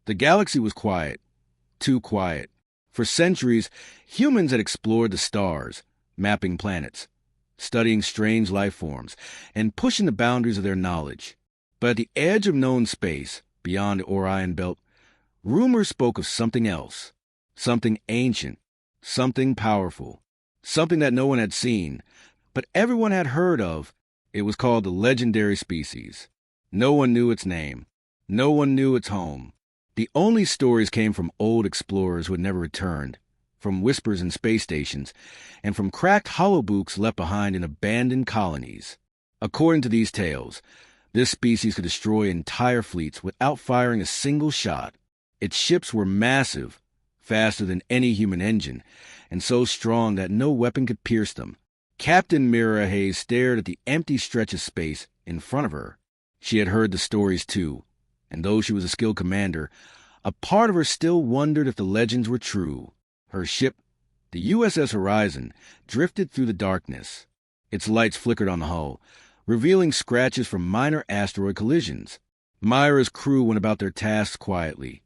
The galaxy was quiet, too quiet. For centuries, humans had explored the stars, mapping planets, studying strange life forms, and pushing the boundaries of their knowledge. But at the edge of known space, beyond the Orion Belt, rumors spoke of something else, something ancient, something powerful, something that no one had seen, but everyone had heard of. It was called the legendary species. No one knew its name. No one knew its home. The only stories came from old explorers who had never returned, from whispers in space stations, and from cracked holobooks left behind in abandoned colonies. According to these tales, this species could destroy entire fleets without firing a single shot. Its ships were massive, faster than any human engine, and so strong that no weapon could pierce them. Captain Mira Hayes stared at the empty stretch of space in front of her. She had heard the stories too, and though she was a skilled commander, a part of her still wondered if the legends were true. Her ship, the USS Horizon, drifted through the darkness. Its lights flickered on the hull, revealing scratches from minor asteroid collisions. Myra's crew went about their tasks quietly,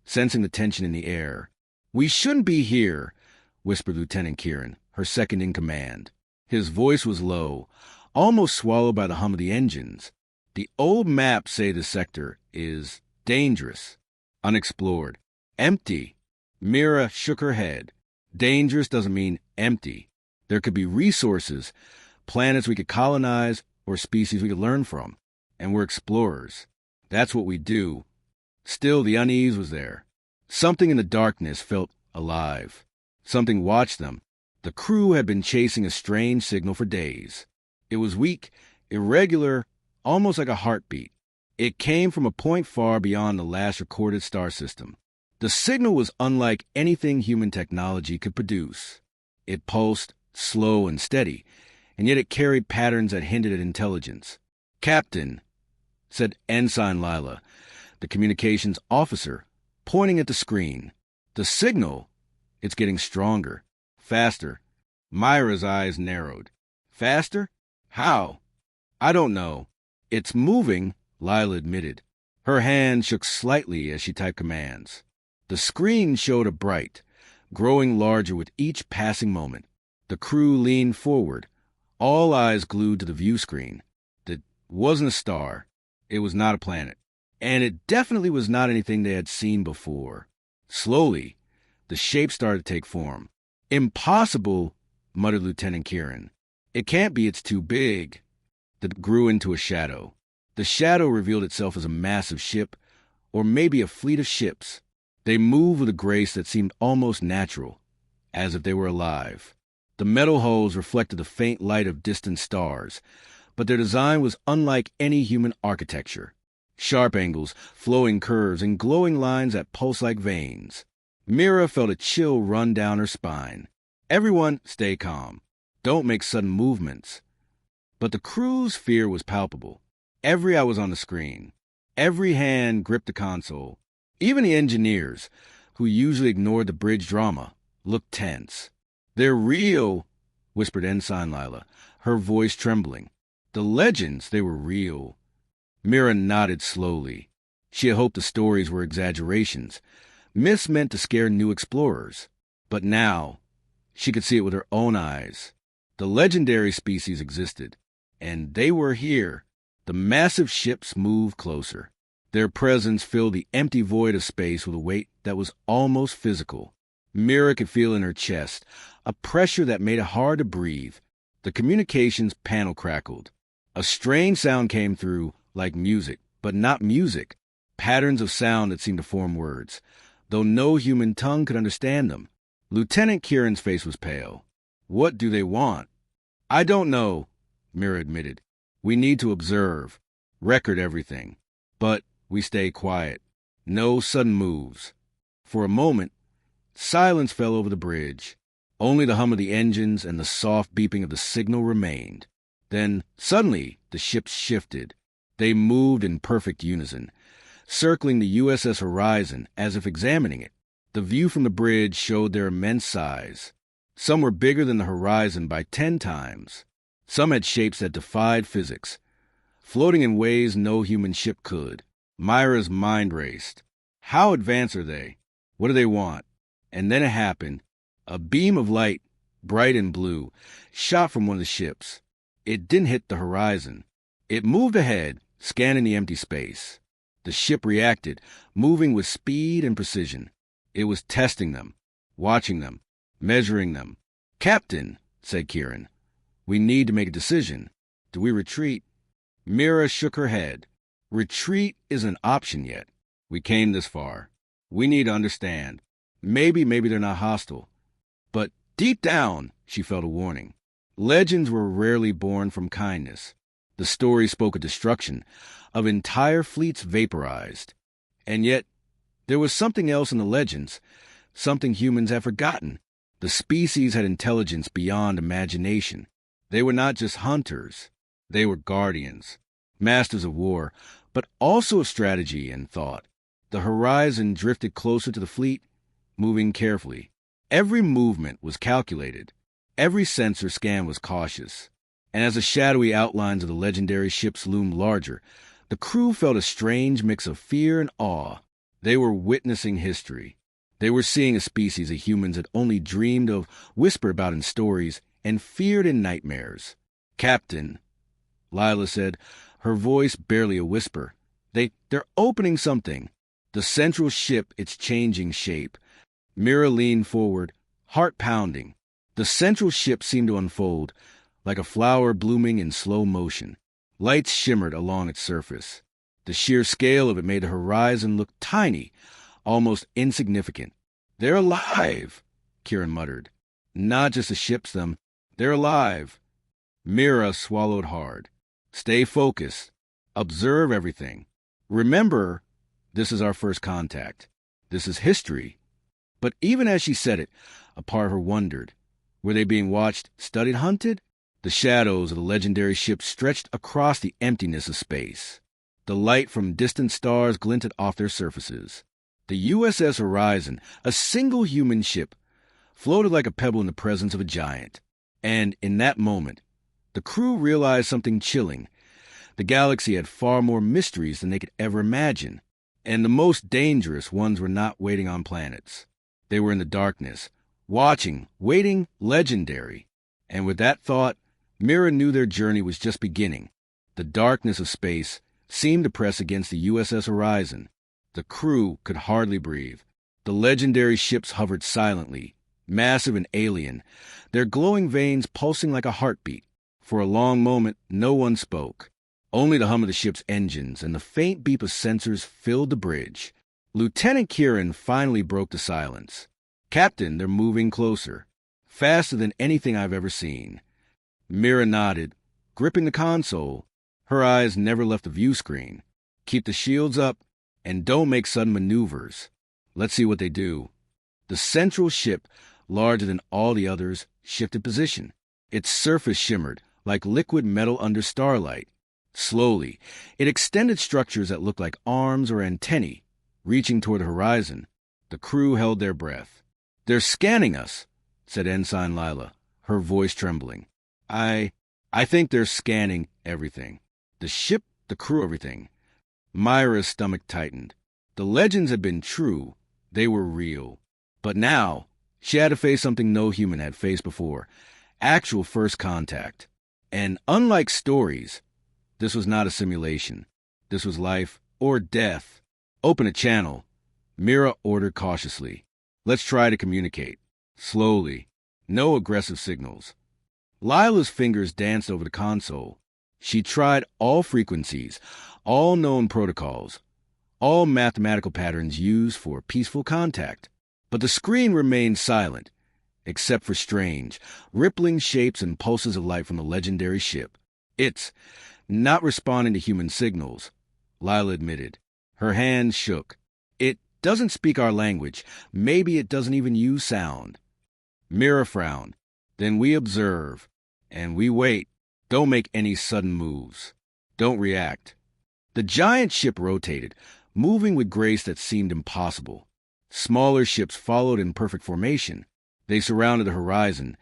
sensing the tension in the air. "We shouldn't be here," whispered Lieutenant Kieran, her second in command. His voice was low, almost swallowed by the hum of the engines. "The old maps say the sector is dangerous, unexplored, empty." Mira shook her head. Dangerous doesn't mean empty. There could be resources, planets we could colonize, or species we could learn from. And we're explorers. That's what we do. Still, the unease was there. Something in the darkness felt alive. Something watched them. The crew had been chasing a strange signal for days. It was weak, irregular, almost like a heartbeat. It came from a point far beyond the last recorded star system. The signal was unlike anything human technology could produce. It pulsed, slow and steady, and yet it carried patterns that hinted at intelligence. "Captain," said Ensign Lila, the communications officer, pointing at the screen. "The signal, it's getting stronger, faster." Myra's eyes narrowed. "Faster? How?" "I don't know. It's moving," Lila admitted. Her hand shook slightly as she typed commands. The screen showed a bright, growing larger with each passing moment. The crew leaned forward, all eyes glued to the view screen. It wasn't a star. It was not a planet. And it definitely was not anything they had seen before. Slowly, the shape started to take form. "Impossible," muttered Lieutenant Kieran. "It can't be, it's too big." That grew into a shadow. The shadow revealed itself as a massive ship, or maybe a fleet of ships. They moved with a grace that seemed almost natural, as if they were alive. The metal hulls reflected the faint light of distant stars, but their design was unlike any human architecture. Sharp angles, flowing curves, and glowing lines that pulsed like veins. Mira felt a chill run down her spine. "Everyone, stay calm. Don't make sudden movements." But the crew's fear was palpable. Every eye was on the screen. Every hand gripped the console. Even the engineers, who usually ignored the bridge drama, looked tense. "They're real," whispered Ensign Lila, her voice trembling. "The legends, they were real." Mira nodded slowly. She had hoped the stories were exaggerations, myths meant to scare new explorers. But now, she could see it with her own eyes. The legendary species existed, and they were here. The massive ships moved closer. Their presence filled the empty void of space with a weight that was almost physical. Mira could feel in her chest a pressure that made it hard to breathe. The communications panel crackled. A strange sound came through, like music, but not music. Patterns of sound that seemed to form words, though no human tongue could understand them. Lieutenant Kieran's face was pale. "What do they want?" "I don't know," Mira admitted. "We need to observe, record everything. But we stay quiet. No sudden moves." For a moment, silence fell over the bridge. Only the hum of the engines and the soft beeping of the signal remained. Then, suddenly, the ships shifted. They moved in perfect unison, circling the USS Horizon as if examining it. The view from the bridge showed their immense size. Some were bigger than the horizon by 10 times. Some had shapes that defied physics, floating in ways no human ship could. Myra's mind raced. How advanced are they? What do they want? And then it happened. A beam of light, bright and blue, shot from one of the ships. It didn't hit the horizon. It moved ahead, scanning the empty space. The ship reacted, moving with speed and precision. It was testing them, watching them, measuring them. "Captain," said Kieran, "we need to make a decision. Do we retreat?" Mira shook her head. "Retreat isn't an option yet. We came this far. We need to understand. Maybe they're not hostile. But deep down," she felt a warning. Legends were rarely born from kindness. The stories spoke of destruction, of entire fleets vaporized. And yet, there was something else in the legends, something humans had forgotten. The species had intelligence beyond imagination. They were not just hunters. They were guardians, masters of war, but also of strategy and thought. The horizon drifted closer to the fleet, moving carefully. Every movement was calculated. Every sensor scan was cautious. And as the shadowy outlines of the legendary ships loomed larger, the crew felt a strange mix of fear and awe. They were witnessing history. They were seeing a species that humans had only dreamed of, whispered about in stories, and feared in nightmares. "Captain," Lila said, her voice barely a whisper. They're opening something. The central ship, it's changing shape." Mira leaned forward, heart pounding. The central ship seemed to unfold, like a flower blooming in slow motion. Lights shimmered along its surface. The sheer scale of it made the horizon look tiny, almost insignificant. "They're alive," Kieran muttered. "Not just the ships, them. They're alive." Mira swallowed hard. "Stay focused. Observe everything. Remember, this is our first contact. This is history." But even as she said it, a part of her wondered. Were they being watched, studied, hunted? The shadows of the legendary ship stretched across the emptiness of space. The light from distant stars glinted off their surfaces. The USS Horizon, a single human ship, floated like a pebble in the presence of a giant. And in that moment, the crew realized something chilling. The galaxy had far more mysteries than they could ever imagine. And the most dangerous ones were not waiting on planets. They were in the darkness, watching, waiting, legendary. And with that thought, Mira knew their journey was just beginning. The darkness of space seemed to press against the USS Horizon. The crew could hardly breathe. The legendary ships hovered silently, massive and alien, their glowing veins pulsing like a heartbeat. For a long moment, no one spoke. Only the hum of the ship's engines and the faint beep of sensors filled the bridge. Lieutenant Kieran finally broke the silence. "Captain, they're moving closer. Faster than anything I've ever seen." Mira nodded, gripping the console. Her eyes never left the view screen. "Keep the shields up, and don't make sudden maneuvers. Let's see what they do." The central ship, larger than all the others, shifted position. Its surface shimmered, like liquid metal under starlight. Slowly, it extended structures that looked like arms or antennae, reaching toward the horizon. The crew held their breath. "They're scanning us," said Ensign Lila, her voice trembling. I think they're scanning everything. The ship, the crew, everything." Myra's stomach tightened. The legends had been true. They were real. But now, she had to face something no human had faced before. Actual first contact. And unlike stories, this was not a simulation. This was life or death. "Open a channel," Mira ordered cautiously. "Let's try to communicate. Slowly. No aggressive signals." Lila's fingers danced over the console. She tried all frequencies, all known protocols, all mathematical patterns used for peaceful contact. But the screen remained silent, except for strange, rippling shapes and pulses of light from the legendary ship. "It's not responding to human signals," Lila admitted. Her hands shook. "It doesn't speak our language. Maybe it doesn't even use sound." Mira frowned. "Then we observe, and we wait. Don't make any sudden moves. Don't react." The giant ship rotated, moving with grace that seemed impossible. Smaller ships followed in perfect formation. They surrounded the horizon,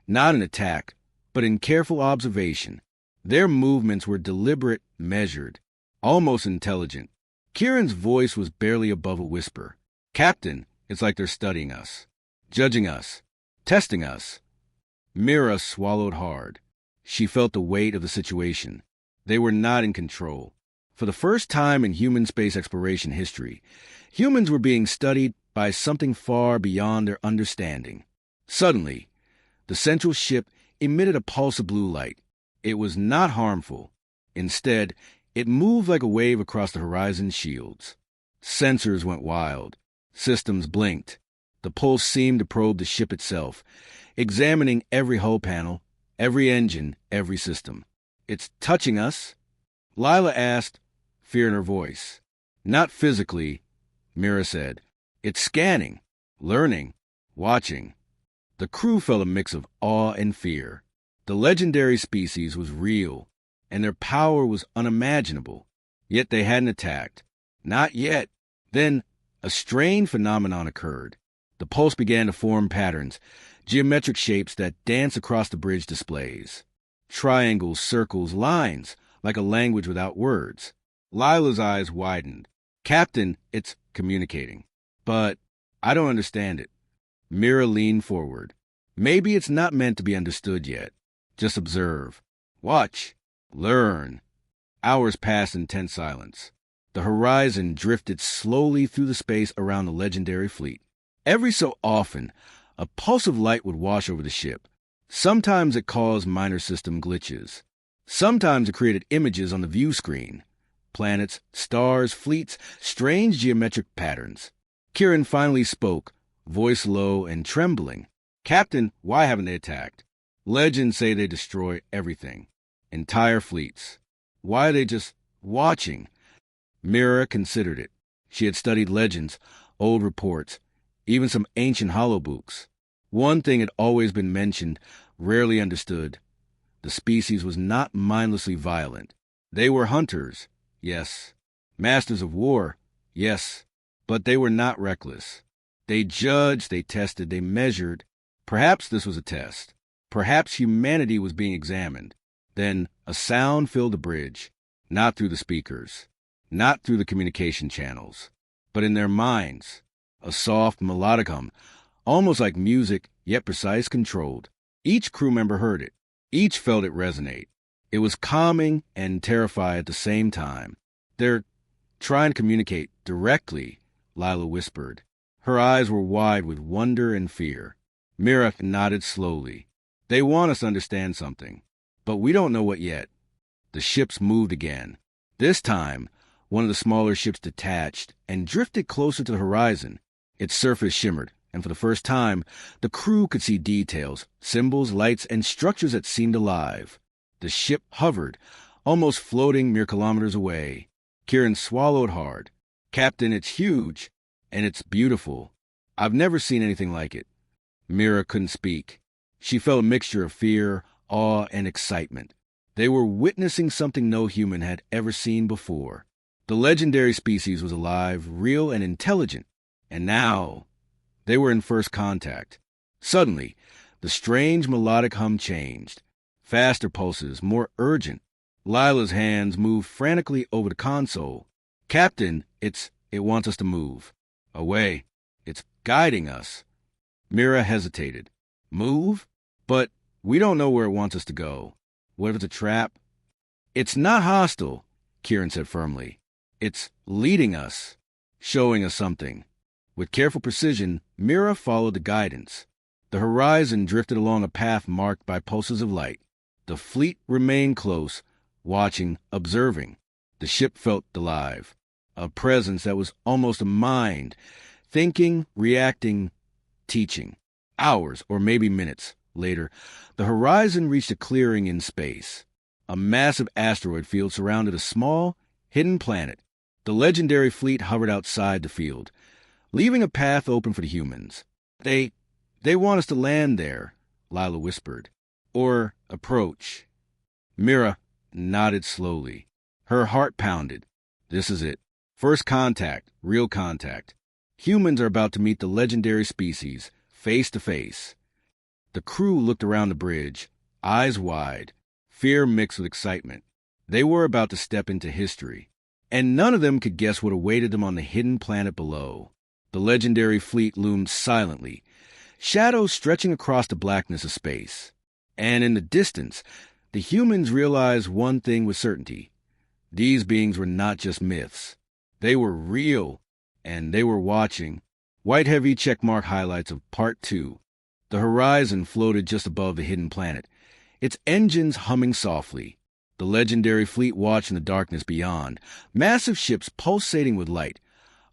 not in attack, but in careful observation. Their movements were deliberate, measured, almost intelligent. Kieran's voice was barely above a whisper. Captain, it's like they're studying us, judging us, testing us. Mira swallowed hard. She felt the weight of the situation. They were not in control. For the first time in human space exploration history, humans were being studied by something far beyond their understanding. Suddenly, the central ship emitted a pulse of blue light. It was not harmful. Instead, it moved like a wave across the horizon's shields. Sensors went wild. Systems blinked. The pulse seemed to probe the ship itself, examining every hull panel, every engine, every system. It's touching us? Lila asked, fear in her voice. Not physically, Mira said. It's scanning, learning, watching. The crew felt a mix of awe and fear. The legendary species was real, and their power was unimaginable. Yet they hadn't attacked. Not yet. Then, a strange phenomenon occurred. The pulse began to form patterns, geometric shapes that dance across the bridge displays. Triangles, circles, lines, like a language without words. Lila's eyes widened. Captain, it's communicating. But I don't understand it. Mira leaned forward. Maybe it's not meant to be understood yet. Just observe. Watch. Learn. Hours passed in tense silence. The horizon drifted slowly through the space around the legendary fleet. Every so often, a pulse of light would wash over the ship. Sometimes it caused minor system glitches. Sometimes it created images on the view screen. Planets, stars, fleets, strange geometric patterns. Kieran finally spoke, voice low and trembling. Captain, why haven't they attacked? Legends say they destroy everything. Entire fleets. Why are they just watching? Mira considered it. She had studied legends, old reports, even some ancient holobooks. One thing had always been mentioned, rarely understood. The species was not mindlessly violent. They were hunters, yes. Masters of war, yes. But they were not reckless. They judged, they tested, they measured. Perhaps this was a test. Perhaps humanity was being examined. Then a sound filled the bridge, not through the speakers, not through the communication channels, but in their minds. A soft melodic hum, almost like music, yet precise, controlled. Each crew member heard it. Each felt it resonate. It was calming and terrifying at the same time. They're trying to communicate directly, Lila whispered. Her eyes were wide with wonder and fear. Mira nodded slowly. They want us to understand something, but we don't know what yet. The ships moved again. This time, one of the smaller ships detached and drifted closer to the horizon. Its surface shimmered, and for the first time, the crew could see details, symbols, lights, and structures that seemed alive. The ship hovered, almost floating mere kilometers away. Kieran swallowed hard. Captain, it's huge, and it's beautiful. I've never seen anything like it. Mira couldn't speak. She felt a mixture of fear, awe, and excitement. They were witnessing something no human had ever seen before. The legendary species was alive, real, and intelligent. And now, they were in first contact. Suddenly, the strange melodic hum changed. Faster pulses, more urgent. Lila's hands moved frantically over the console. Captain, it wants us to move. Away. It's guiding us. Mira hesitated. Move? But we don't know where it wants us to go. What if it's a trap? It's not hostile, Kieran said firmly. It's leading us, showing us something. With careful precision, Mira followed the guidance. The horizon drifted along a path marked by pulses of light. The fleet remained close, watching, observing. The ship felt alive, a presence that was almost a mind, thinking, reacting, teaching. Hours, or maybe minutes, later, the horizon reached a clearing in space. A massive asteroid field surrounded a small, hidden planet. The legendary fleet hovered outside the field, leaving a path open for the humans. They want us to land there, Lila whispered. Or approach. Mira nodded slowly. Her heart pounded. This is it. First contact, real contact. Humans are about to meet the legendary species, face to face. The crew looked around the bridge, eyes wide, fear mixed with excitement. They were about to step into history. and none of them could guess what awaited them on the hidden planet below. The legendary fleet loomed silently, shadows stretching across the blackness of space. And in the distance, the humans realized one thing with certainty. These beings were not just myths. They were real, and they were watching. White heavy checkmark highlights of Part 2. The horizon floated just above the hidden planet, its engines humming softly. The legendary fleet watched in the darkness beyond, massive ships pulsating with light,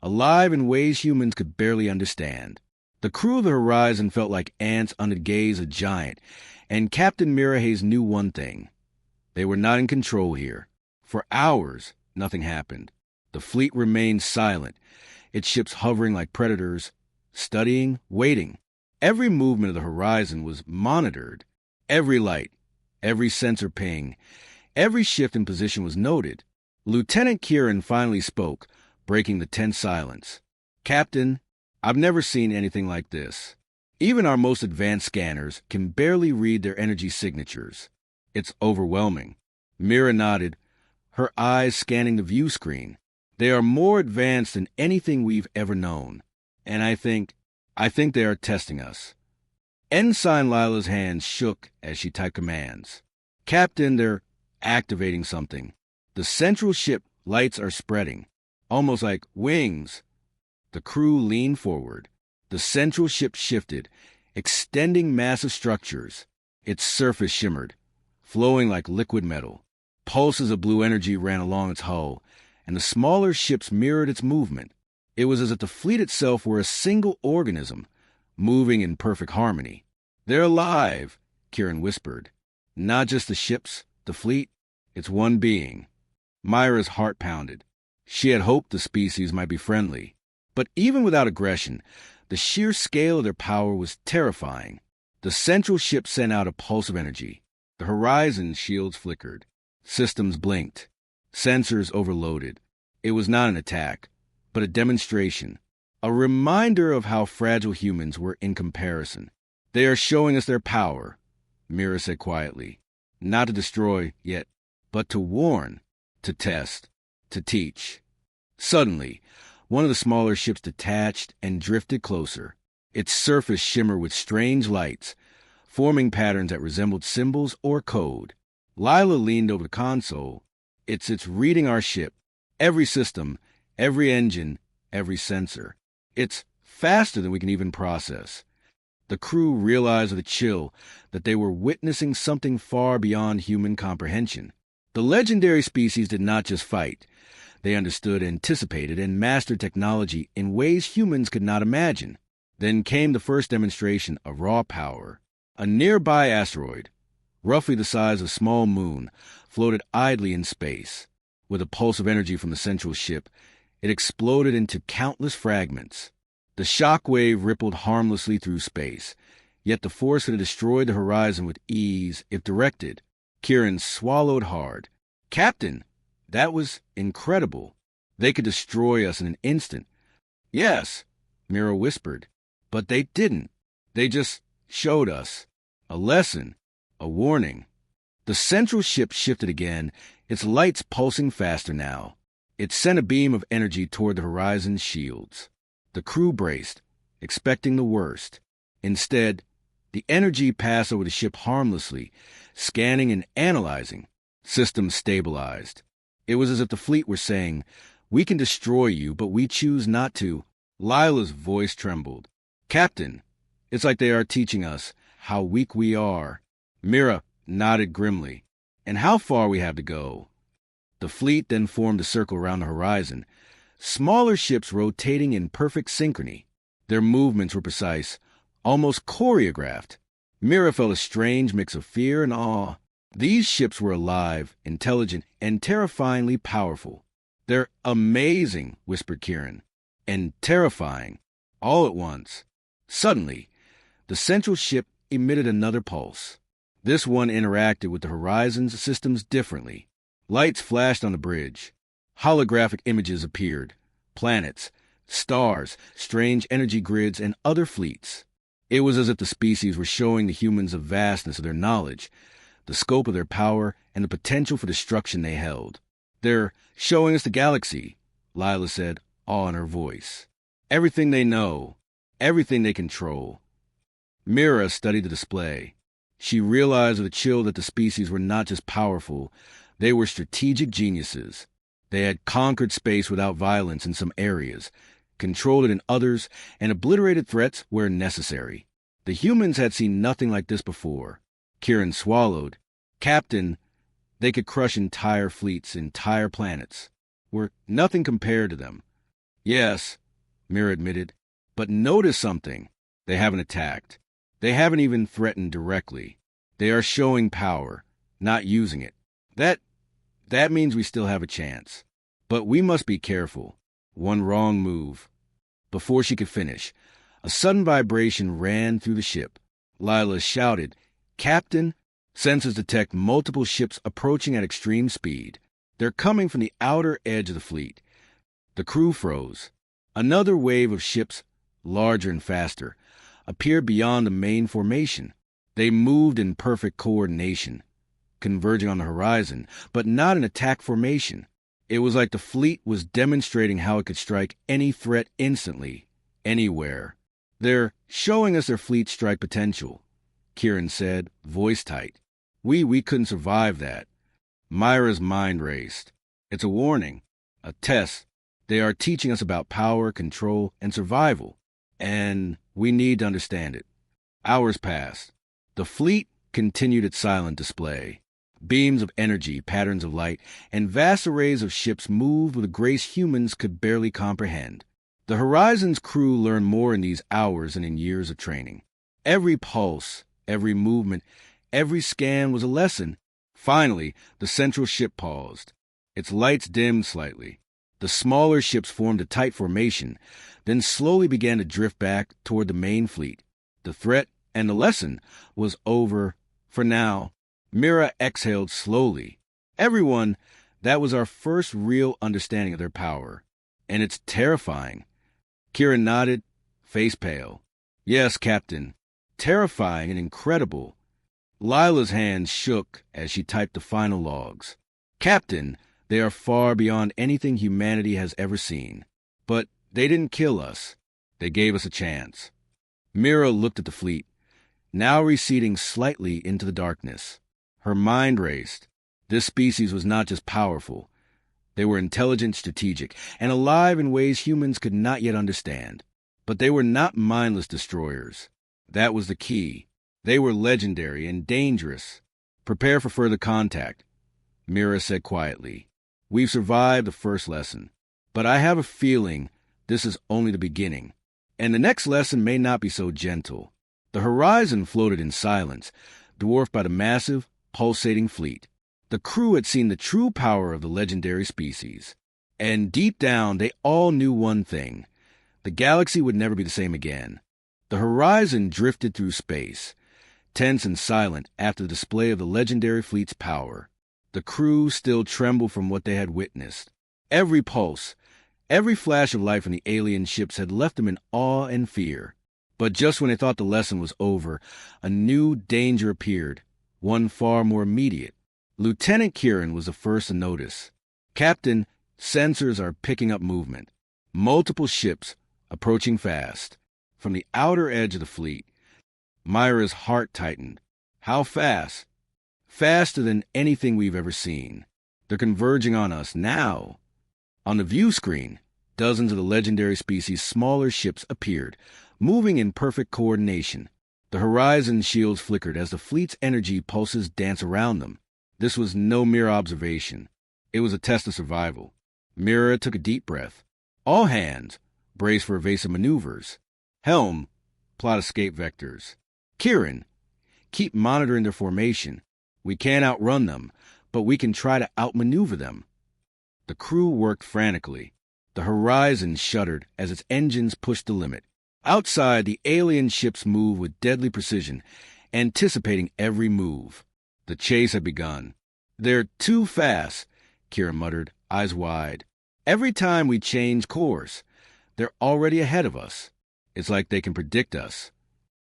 alive in ways humans could barely understand. The crew of the horizon felt like ants under the gaze of a giant, and Captain Mirahayes knew one thing. They were not in control here. For hours, nothing happened. The fleet remained silent, its ships hovering like predators, studying, waiting. Every movement of the horizon was monitored. Every light, every sensor ping, every shift in position was noted. Lieutenant Kieran finally spoke, breaking the tense silence. "Captain, I've never seen anything like this. Even our most advanced scanners can barely read their energy signatures. It's overwhelming." Mira nodded, her eyes scanning the view screen. "They are more advanced than anything we've ever known. And I think they are testing us." Ensign Lila's hands shook as she typed commands. "Captain, they're activating something. The central ship lights are spreading, almost like wings." The crew leaned forward. The central ship shifted, extending massive structures. Its surface shimmered, flowing like liquid metal. Pulses of blue energy ran along its hull, and the smaller ships mirrored its movement. It was as if the fleet itself were a single organism, moving in perfect harmony. "They're alive," Kieran whispered. "Not just the ships, the fleet. It's one being." Myra's heart pounded. She had hoped the species might be friendly. But even without aggression, the sheer scale of their power was terrifying. The central ship sent out a pulse of energy. The horizon's shields flickered. Systems blinked. Sensors overloaded. It was not an attack, but a demonstration. A reminder of how fragile humans were in comparison. "They are showing us their power," Mira said quietly. "Not to destroy, yet, but to warn, to test, to teach." Suddenly, one of the smaller ships detached and drifted closer. Its surface shimmered with strange lights, forming patterns that resembled symbols or code. Lila leaned over the console. It's reading our ship. Every system, every engine, every sensor. It's faster than we can even process." The crew realized with a chill that they were witnessing something far beyond human comprehension. The legendary species did not just fight. They understood, anticipated, and mastered technology in ways humans could not imagine. Then came the first demonstration of raw power. A nearby asteroid, roughly the size of a small moon, floated idly in space. With a pulse of energy from the central ship, it exploded into countless fragments. The shock wave rippled harmlessly through space, yet the force could have destroyed the horizon with ease if directed. Kieran swallowed hard. "Captain, that was incredible. They could destroy us in an instant." "Yes," Mira whispered, "but they didn't. They just showed us. A lesson, a warning." The central ship shifted again, its lights pulsing faster now. It sent a beam of energy toward the horizon's shields. The crew braced, expecting the worst. Instead, the energy passed over the ship harmlessly, scanning and analyzing. Systems stabilized. It was as if the fleet were saying, "We can destroy you, but we choose not to." Lila's voice trembled. "Captain, it's like they are teaching us how weak we are." Mira nodded grimly. "And how far we have to go." The fleet then formed a circle around the horizon, smaller ships rotating in perfect synchrony. Their movements were precise, almost choreographed. Mira felt a strange mix of fear and awe. These ships were alive, intelligent, and terrifyingly powerful. "They're amazing," whispered Kieran. "And terrifying, all at once." Suddenly, the central ship emitted another pulse. This one interacted with the horizon's systems differently. Lights flashed on the bridge. Holographic images appeared. Planets, stars, strange energy grids, and other fleets. It was as if the species were showing the humans the vastness of their knowledge, the scope of their power, and the potential for destruction they held. They're showing us the galaxy, Lila said, awe in her voice. Everything they know, everything they control. Mira studied the display. She realized with a chill that the species were not just powerful, they were strategic geniuses. They had conquered space without violence in some areas, controlled it in others, and obliterated threats where necessary. The humans had seen nothing like this before. Kieran swallowed. Captain, they could crush entire fleets, entire planets. We're nothing compared to them. Yes, Mira admitted, but notice something. They haven't attacked. They haven't even threatened directly. They are showing power, not using it. That means we still have a chance. But we must be careful. One wrong move. Before she could finish, a sudden vibration ran through the ship. Lila shouted, "Captain, sensors detect multiple ships approaching at extreme speed. They're coming from the outer edge of the fleet." The crew froze. Another wave of ships, larger and faster, appeared beyond the main formation. They moved in perfect coordination, converging on the horizon, but not in attack formation. It was like the fleet was demonstrating how it could strike any threat instantly, anywhere. "They're showing us their fleet strike potential," Kieran said, voice tight. We couldn't survive that." Myra's mind raced. "It's a warning, a test. They are teaching us about power, control, and survival, and we need to understand it." Hours passed. The fleet continued its silent display. Beams of energy, patterns of light, and vast arrays of ships moved with a grace humans could barely comprehend. The Horizon's crew learned more in these hours than in years of training. Every pulse, every movement, every scan was a lesson. Finally, the central ship paused. Its lights dimmed slightly. The smaller ships formed a tight formation, then slowly began to drift back toward the main fleet. The threat and the lesson was over for now. Mira exhaled slowly. "Everyone, that was our first real understanding of their power. And it's terrifying." Kieran nodded, face pale. "Yes, Captain. Terrifying and incredible." Lila's hands shook as she typed the final logs. "Captain, they are far beyond anything humanity has ever seen. But they didn't kill us. They gave us a chance." Mira looked at the fleet, now receding slightly into the darkness. Her mind raced. This species was not just powerful. They were intelligent, strategic, and alive in ways humans could not yet understand. But they were not mindless destroyers. That was the key. They were legendary and dangerous. "Prepare for further contact," Mira said quietly. "We've survived the first lesson, but I have a feeling this is only the beginning. And the next lesson may not be so gentle." The horizon floated in silence, dwarfed by the massive, pulsating fleet. The crew had seen the true power of the legendary species. And deep down, they all knew one thing. The galaxy would never be the same again. The horizon drifted through space, tense and silent after the display of the legendary fleet's power. The crew still trembled from what they had witnessed. Every pulse, every flash of light from the alien ships had left them in awe and fear. But just when they thought the lesson was over, a new danger appeared, one far more immediate. Lieutenant Kieran was the first to notice. "Captain, sensors are picking up movement. Multiple ships, approaching fast, from the outer edge of the fleet." Myra's heart tightened. "How fast?" "Faster than anything we've ever seen. They're converging on us now." On the view screen, dozens of the legendary species' smaller ships appeared, moving in perfect coordination. The horizon shields flickered as the fleet's energy pulses danced around them. This was no mere observation. It was a test of survival. Mira took a deep breath. "All hands, brace for evasive maneuvers. Helm, plot escape vectors. Kieran, keep monitoring their formation. We can't outrun them, but we can try to outmaneuver them." The crew worked frantically. The horizon shuddered as its engines pushed the limit. Outside, the alien ships moved with deadly precision, anticipating every move. The chase had begun. "They're too fast," Kieran muttered, eyes wide. "Every time we change course, they're already ahead of us. It's like they can predict us."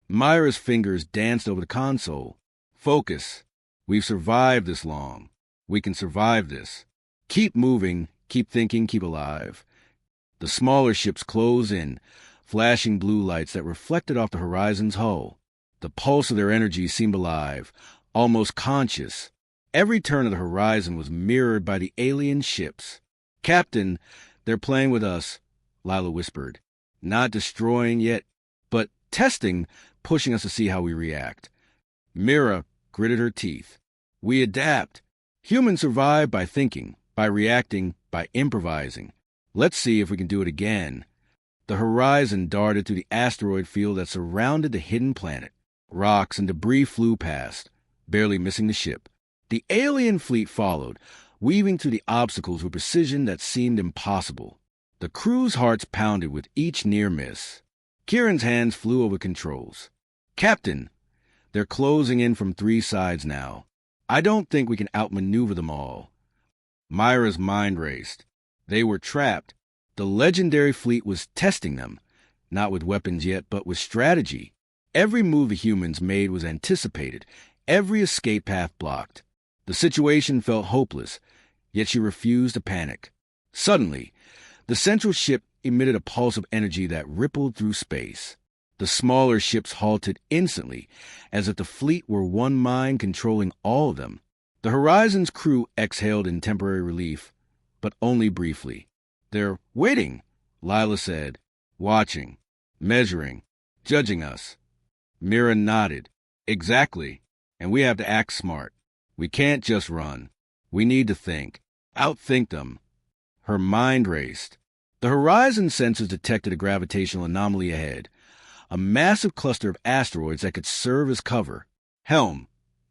Myra's fingers danced over the console. "Focus. We've survived this long. We can survive this." Keep moving, keep thinking, keep alive. The smaller ships close in, flashing blue lights that reflected off the horizon's hull. The pulse of their energy seemed alive, almost conscious. Every turn of the horizon was mirrored by the alien ships. "Captain, they're playing with us," Lila whispered. "Not destroying yet, but testing, pushing us to see how we react." Mira gritted her teeth. "We adapt. Humans survive by thinking, by reacting, by improvising. Let's see if we can do it again." The horizon darted through the asteroid field that surrounded the hidden planet. Rocks and debris flew past, barely missing the ship. The alien fleet followed, weaving through the obstacles with precision that seemed impossible. The crew's hearts pounded with each near miss. Kieran's hands flew over controls. "Captain, they're closing in from 3 sides now. I don't think we can outmaneuver them all." Myra's mind raced. They were trapped. The legendary fleet was testing them, not with weapons yet, but with strategy. Every move the humans made was anticipated, every escape path blocked. The situation felt hopeless, yet she refused to panic. Suddenly, the central ship emitted a pulse of energy that rippled through space. The smaller ships halted instantly, as if the fleet were one mind controlling all of them. The Horizon's crew exhaled in temporary relief, but only briefly. "They're waiting," Lila said, "watching, measuring, judging us." Mira nodded. "Exactly. And we have to act smart. We can't just run. We need to think. Outthink them." Her mind raced. The Horizon sensors detected a gravitational anomaly ahead, a massive cluster of asteroids that could serve as cover. "Helm,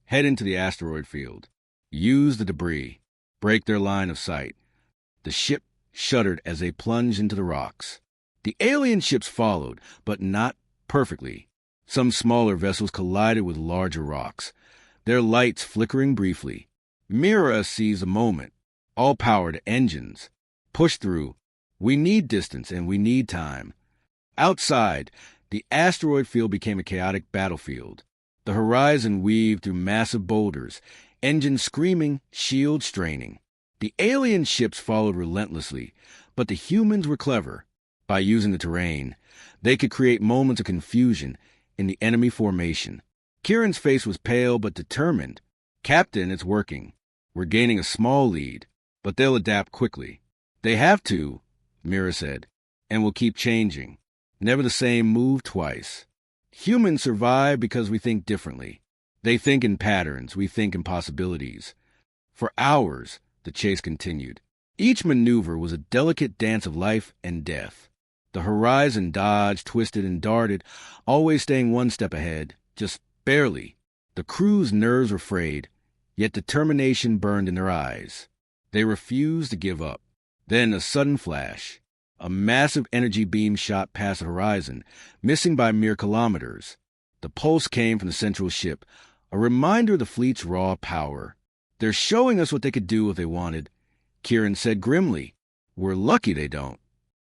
head into the asteroid field. Use the debris. Break their line of sight." The ship shuddered as they plunged into the rocks. The alien ships followed, but not perfectly. Some smaller vessels collided with larger rocks, their lights flickering briefly. Mira seized a moment. "All power to engines. Push through. We need distance and we need time." Outside, the asteroid field became a chaotic battlefield. The horizon weaved through massive boulders, engines screaming, shields straining. The alien ships followed relentlessly, but the humans were clever. By using the terrain, they could create moments of confusion in the enemy formation. Kieran's face was pale but determined. "Captain, it's working. We're gaining a small lead, but they'll adapt quickly." "They have to," Mira said, "and we'll keep changing. Never the same move twice. Humans survive because we think differently. They think in patterns, we think in possibilities." For hours, the chase continued. Each maneuver was a delicate dance of life and death. The horizon dodged, twisted, and darted, always staying one step ahead, just barely. The crew's nerves were frayed, yet determination burned in their eyes. They refused to give up. Then a sudden flash. A massive energy beam shot past the horizon, missing by mere kilometers. The pulse came from the central ship, a reminder of the fleet's raw power. "They're showing us what they could do if they wanted," Kieran said grimly. "We're lucky they don't."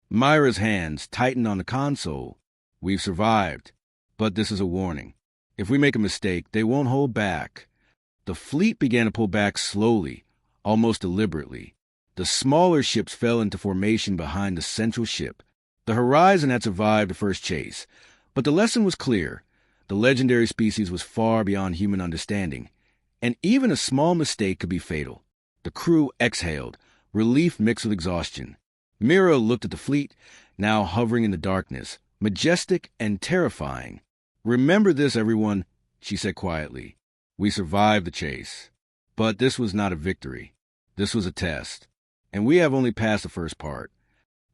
Myra's hands tightened on the console. "We've survived, but this is a warning. If we make a mistake, they won't hold back." The fleet began to pull back slowly, almost deliberately. The smaller ships fell into formation behind the central ship. The Horizon had survived the first chase, but the lesson was clear. The legendary species was far beyond human understanding, and even a small mistake could be fatal. The crew exhaled, relief mixed with exhaustion. Mira looked at the fleet, now hovering in the darkness, majestic and terrifying. "Remember this, everyone," she said quietly. "We survived the chase. But this was not a victory. This was a test. And we have only passed the first part."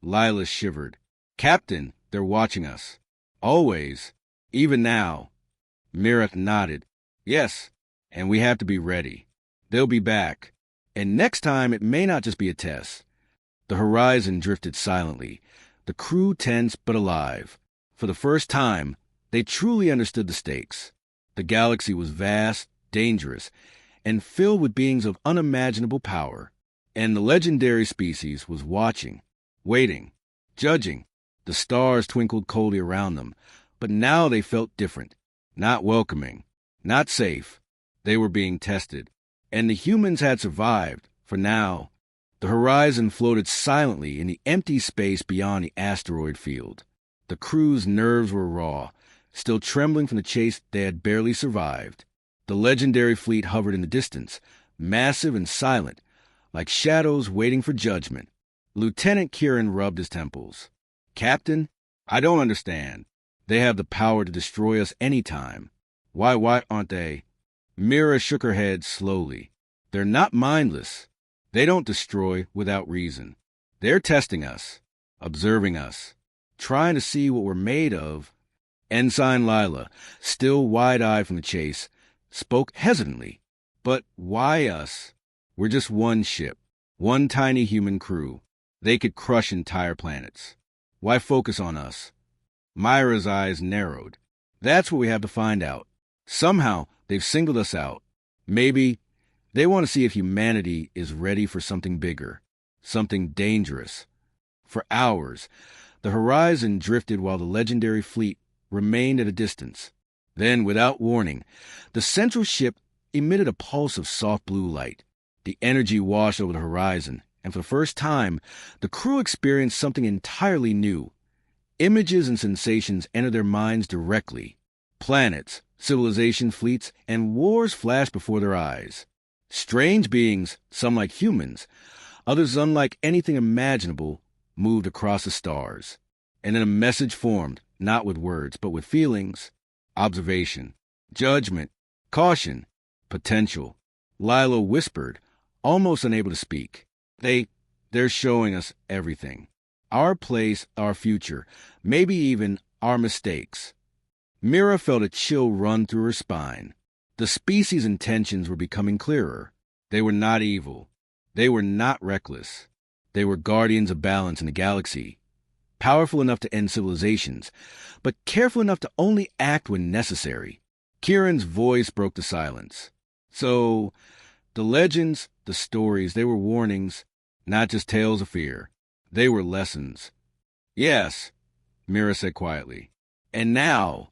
Lila shivered. "Captain, they're watching us. Always. Even now." Mira nodded. "Yes, and we have to be ready. They'll be back. And next time it may not just be a test." The horizon drifted silently, the crew tense but alive. For the first time, they truly understood the stakes. The galaxy was vast, dangerous, and filled with beings of unimaginable power. And the legendary species was watching, waiting, judging. The stars twinkled coldly around them, but now they felt different, not welcoming, not safe. They were being tested, and the humans had survived, for now. The horizon floated silently in the empty space beyond the asteroid field. The crew's nerves were raw, still trembling from the chase they had barely survived. The legendary fleet hovered in the distance, massive and silent, like shadows waiting for judgment. Lieutenant Kieran rubbed his temples. Captain, I don't understand. They have the power to destroy us any time. Why aren't they? Mira shook her head slowly. They're not mindless. They don't destroy without reason. They're testing us, observing us, trying to see what we're made of. Ensign Lila, still wide-eyed from the chase, spoke hesitantly. But why us? We're just one ship, one tiny human crew. They could crush entire planets. Why focus on us? Myra's eyes narrowed. That's what we have to find out. Somehow, they've singled us out. Maybe they want to see if humanity is ready for something bigger, something dangerous. For hours, the horizon drifted while the legendary fleet remained at a distance. Then, without warning, the central ship emitted a pulse of soft blue light. The energy washed over the horizon, and for the first time, the crew experienced something entirely new. Images and sensations entered their minds directly. Planets, civilization fleets, and wars flashed before their eyes. Strange beings, some like humans, others unlike anything imaginable, moved across the stars. And then a message formed, not with words, but with feelings. Observation, judgment, caution, potential. Lila whispered, almost unable to speak. They're showing us everything. Our place, our future, maybe even our mistakes. Mira felt a chill run through her spine. The species' intentions were becoming clearer. They were not evil. They were not reckless. They were guardians of balance in the galaxy, powerful enough to end civilizations, but careful enough to only act when necessary. Kieran's voice broke the silence. So, the legends, the stories, they were warnings, not just tales of fear. They were lessons. Yes, Mira said quietly. And now,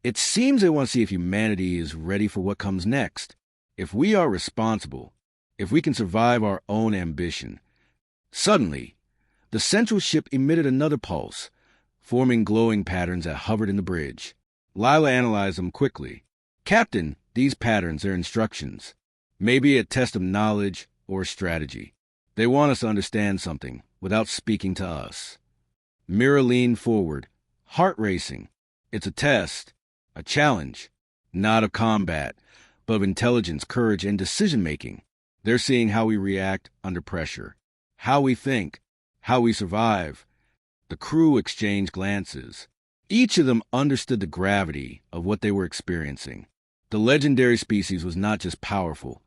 it seems they want to see if humanity is ready for what comes next. If we are responsible, if we can survive our own ambition. Suddenly, the central ship emitted another pulse, forming glowing patterns that hovered in the bridge. Lila analyzed them quickly. Captain, these patterns are instructions. Maybe a test of knowledge or strategy. They want us to understand something without speaking to us. Mira leaned forward, heart racing. It's a test, a challenge, not of combat, but of intelligence, courage, and decision-making. They're seeing how we react under pressure, how we think, how we survive. The crew exchanged glances. Each of them understood the gravity of what they were experiencing. The legendary species was not just powerful.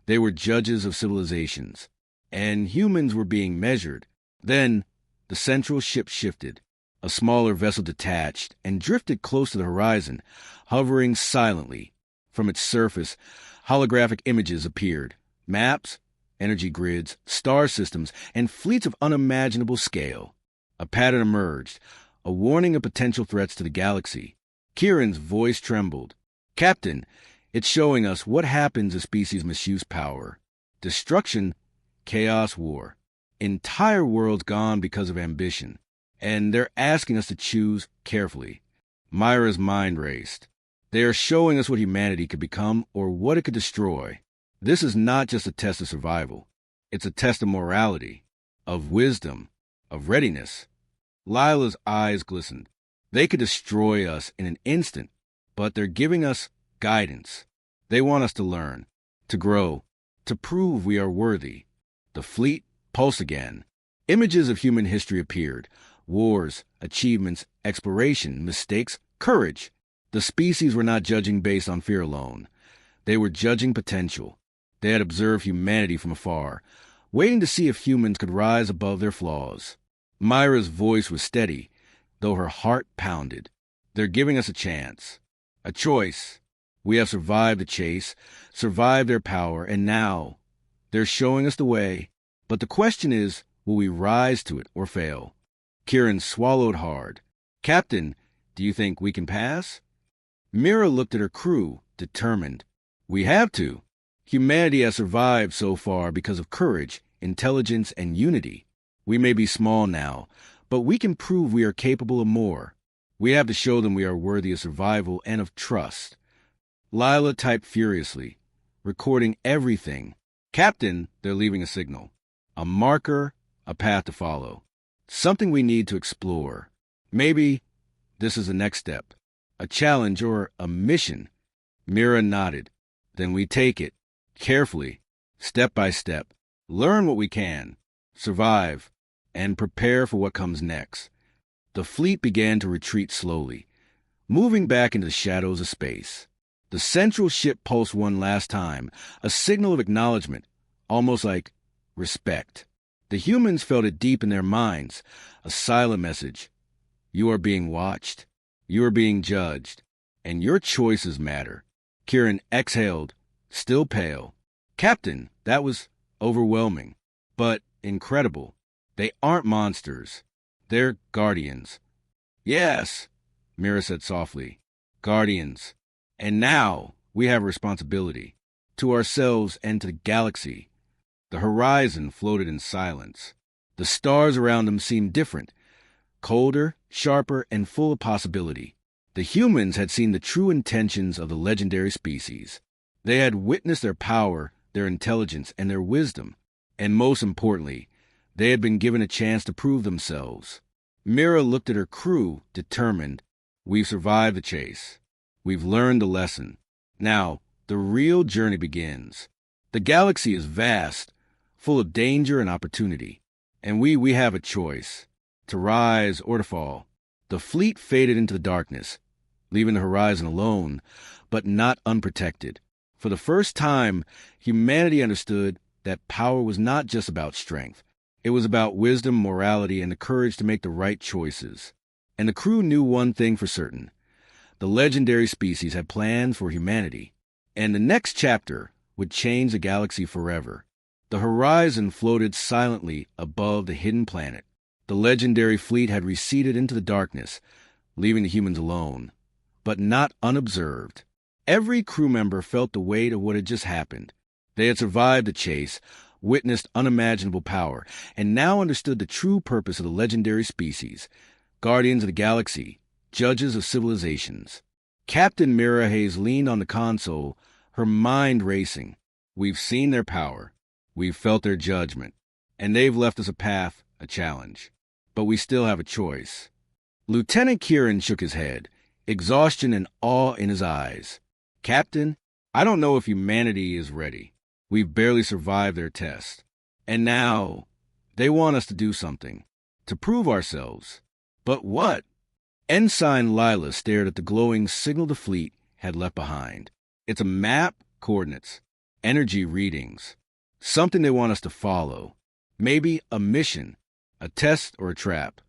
They were judges of civilizations, and humans were being measured. Then, the central ship shifted. A smaller vessel detached and drifted close to the horizon, hovering silently. From its surface, holographic images appeared. Maps, energy grids, star systems, and fleets of unimaginable scale. A pattern emerged, a warning of potential threats to the galaxy. Kieran's voice trembled. Captain, it's showing us what happens as species misuse power. Destruction, chaos, war. Entire worlds gone because of ambition. And they're asking us to choose carefully. Myra's mind raced. They are showing us what humanity could become or what it could destroy. This is not just a test of survival. It's a test of morality, of wisdom, of readiness. Lila's eyes glistened. They could destroy us in an instant, but they're giving us guidance. They want us to learn, to grow, to prove we are worthy. The fleet pulsed again. Images of human history appeared. Wars, achievements, exploration, mistakes, courage. The species were not judging based on fear alone. They were judging potential. They had observed humanity from afar, waiting to see if humans could rise above their flaws. Myra's voice was steady, though her heart pounded. They're giving us a chance, a choice. We have survived the chase, survived their power, and now they're showing us the way. But the question is, will we rise to it or fail? Kieran swallowed hard. Captain, do you think we can pass? Mira looked at her crew, determined. We have to. Humanity has survived so far because of courage, intelligence, and unity. We may be small now, but we can prove we are capable of more. We have to show them we are worthy of survival and of trust. Lila typed furiously, recording everything. Captain, they're leaving a signal. A marker, a path to follow. Something we need to explore. Maybe this is the next step. A challenge or a mission. Mira nodded. Then we take it, carefully, step by step. Learn what we can, survive, and prepare for what comes next. The fleet began to retreat slowly, moving back into the shadows of space. The central ship pulsed one last time, a signal of acknowledgement, almost like respect. The humans felt it deep in their minds, a silent message. You are being watched, you are being judged, and your choices matter. Kieran exhaled, still pale. Captain, that was overwhelming, but incredible. They aren't monsters. They're guardians. Yes, Mira said softly. Guardians. And now we have a responsibility. To ourselves and to the galaxy. The horizon floated in silence. The stars around them seemed different. Colder, sharper, and full of possibility. The humans had seen the true intentions of the legendary species. They had witnessed their power, their intelligence, and their wisdom. And most importantly, they had been given a chance to prove themselves. Mira looked at her crew, determined. We've survived the chase. We've learned the lesson. Now, the real journey begins. The galaxy is vast, full of danger and opportunity. And we have a choice, to rise or to fall. The fleet faded into the darkness, leaving the horizon alone, but not unprotected. For the first time, humanity understood that power was not just about strength. It was about wisdom, morality, and the courage to make the right choices. And the crew knew one thing for certain. The legendary species had plans for humanity. And the next chapter would change the galaxy forever. The horizon floated silently above the hidden planet. The legendary fleet had receded into the darkness, leaving the humans alone, but not unobserved. Every crew member felt the weight of what had just happened. They had survived the chase, witnessed unimaginable power, and now understood the true purpose of the legendary species, guardians of the galaxy, judges of civilizations. Captain Mira Hayes leaned on the console, her mind racing. We've seen their power. We've felt their judgment. And they've left us a path, a challenge. But we still have a choice. Lieutenant Kieran shook his head, exhaustion and awe in his eyes. Captain, I don't know if humanity is ready. We've barely survived their test. And now, they want us to do something. To prove ourselves. But what? Ensign Lila stared at the glowing signal the fleet had left behind. It's a map, coordinates, energy readings. Something they want us to follow. Maybe a mission, a test or a trap.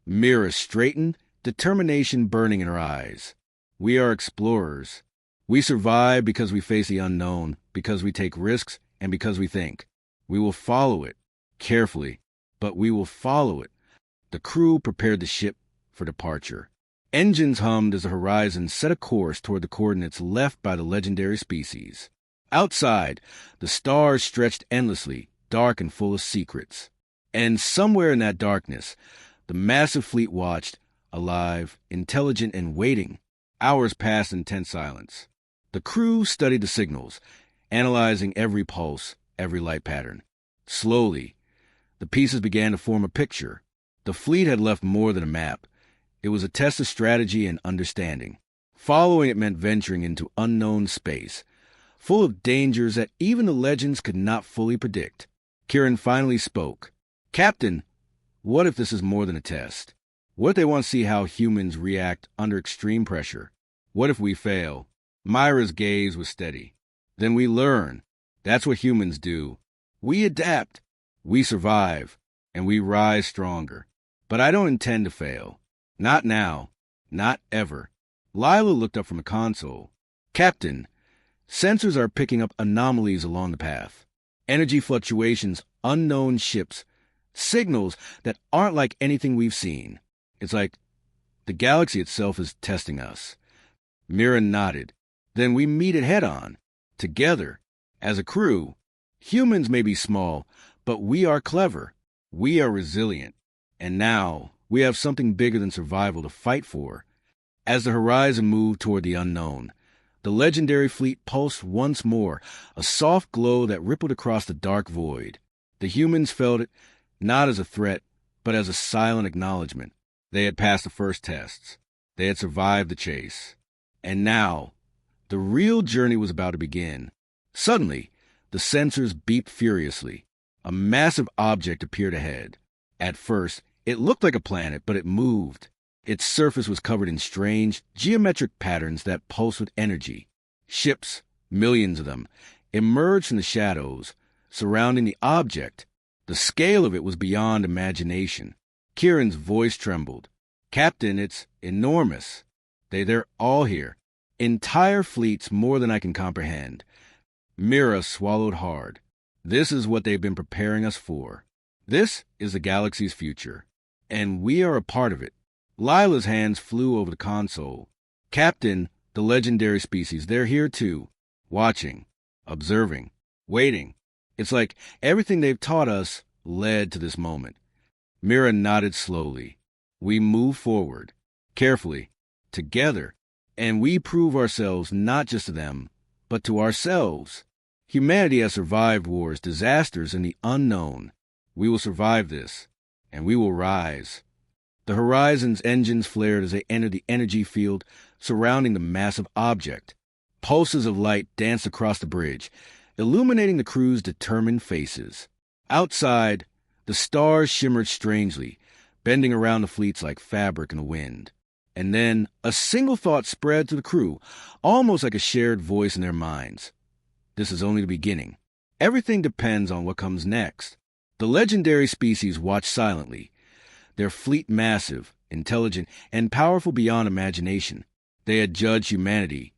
Mira straightened, determination burning in her eyes. We are explorers. We survive because we face the unknown, because we take risks, and because we think. We will follow it, carefully, but we will follow it. The crew prepared the ship for departure. Engines hummed as the horizon set a course toward the coordinates left by the legendary species. Outside, the stars stretched endlessly, dark and full of secrets. And somewhere in that darkness, the massive fleet watched, alive, intelligent, and waiting. Hours passed in tense silence. The crew studied the signals, analyzing every pulse, every light pattern. Slowly, the pieces began to form a picture. The fleet had left more than a map. It was a test of strategy and understanding. Following it meant venturing into unknown space, full of dangers that even the legends could not fully predict. Kieran finally spoke. Captain, what if this is more than a test? What if they want to see how humans react under extreme pressure? What if we fail? Myra's gaze was steady. Then we learn. That's what humans do. We adapt. We survive. And we rise stronger. But I don't intend to fail. Not now. Not ever. Lila looked up from the console. Captain, sensors are picking up anomalies along the path. Energy fluctuations, unknown ships, signals that aren't like anything we've seen. It's like the galaxy itself is testing us. Mira nodded. Then we meet it head-on, together, as a crew. Humans may be small, But we are clever. We are resilient. And now we have something bigger than survival to fight for. As the horizon moved toward the unknown, the legendary fleet pulsed once more, a soft glow that rippled across the dark void. The humans felt it, not as a threat, but as a silent acknowledgement. They had passed the first tests. They had survived the chase. And now, the real journey was about to begin. Suddenly, the sensors beeped furiously. A massive object appeared ahead. At first, it looked like a planet, but it moved. Its surface was covered in strange, geometric patterns that pulsed with energy. Ships, millions of them, emerged from the shadows, surrounding the object. The scale of it was beyond imagination. Kieran's voice trembled. "Captain, it's enormous. They're all here. Entire fleets, more than I can comprehend." Mira swallowed hard. This is what they've been preparing us for. This is the galaxy's future, and we are a part of it. Lila's hands flew over the console. "Captain, the legendary species, they're here too. Watching, observing, waiting. It's like everything they've taught us led to this moment." Mira nodded slowly. "We move forward, carefully, together, and we prove ourselves not just to them, but to ourselves. Humanity has survived wars, disasters, and the unknown. We will survive this, and we will rise." The Horizon's engines flared as they entered the energy field surrounding the massive object. Pulses of light danced across the bridge, illuminating the crew's determined faces. Outside, the stars shimmered strangely, bending around the fleets like fabric in the wind. And then a single thought spread to the crew, almost like a shared voice in their minds. This is only the beginning. Everything depends on what comes next. The legendary species watched silently, their fleet massive, intelligent, and powerful beyond imagination. They had judged humanity,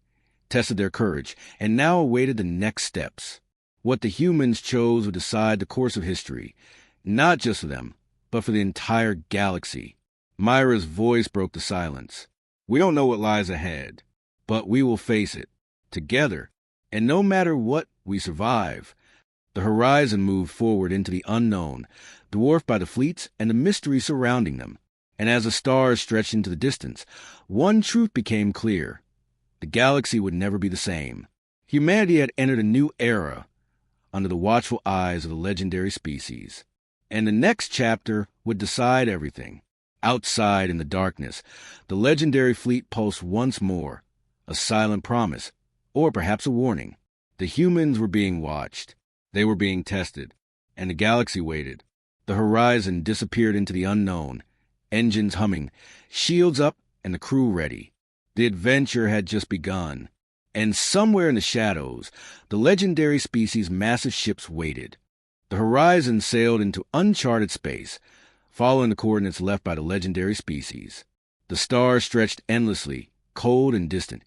tested their courage, and now awaited the next steps. What the humans chose would decide the course of history, not just for them, but for the entire galaxy. Myra's voice broke the silence. "We don't know what lies ahead, but we will face it, together, and no matter what, we survive." The horizon moved forward into the unknown, dwarfed by the fleets and the mystery surrounding them. And as the stars stretched into the distance, one truth became clear. The galaxy would never be the same. Humanity had entered a new era under the watchful eyes of the legendary species. And the next chapter would decide everything. Outside in the darkness, the legendary fleet pulsed once more, a silent promise, or perhaps a warning. The humans were being watched. They were being tested, and the galaxy waited. The horizon disappeared into the unknown, engines humming, shields up, and the crew ready. The adventure had just begun, and somewhere in the shadows, the legendary species' massive ships waited. The horizon sailed into uncharted space, following the coordinates left by the legendary species. The stars stretched endlessly, cold and distant,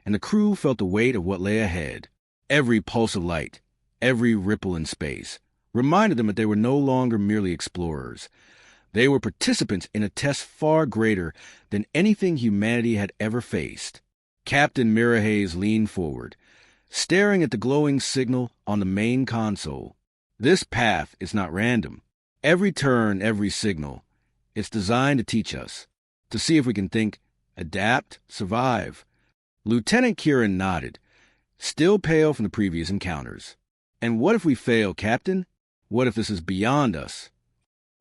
and the crew felt the weight of what lay ahead. Every pulse of light, every ripple in space, reminded them that they were no longer merely explorers. They were participants in a test far greater than anything humanity had ever faced. Captain Mirahayes leaned forward, staring at the glowing signal on the main console. "This path is not random. Every turn, every signal, it's designed to teach us, to see if we can think, adapt, survive." Lieutenant Kieran nodded, still pale from the previous encounters. "And what if we fail, Captain? What if this is beyond us?"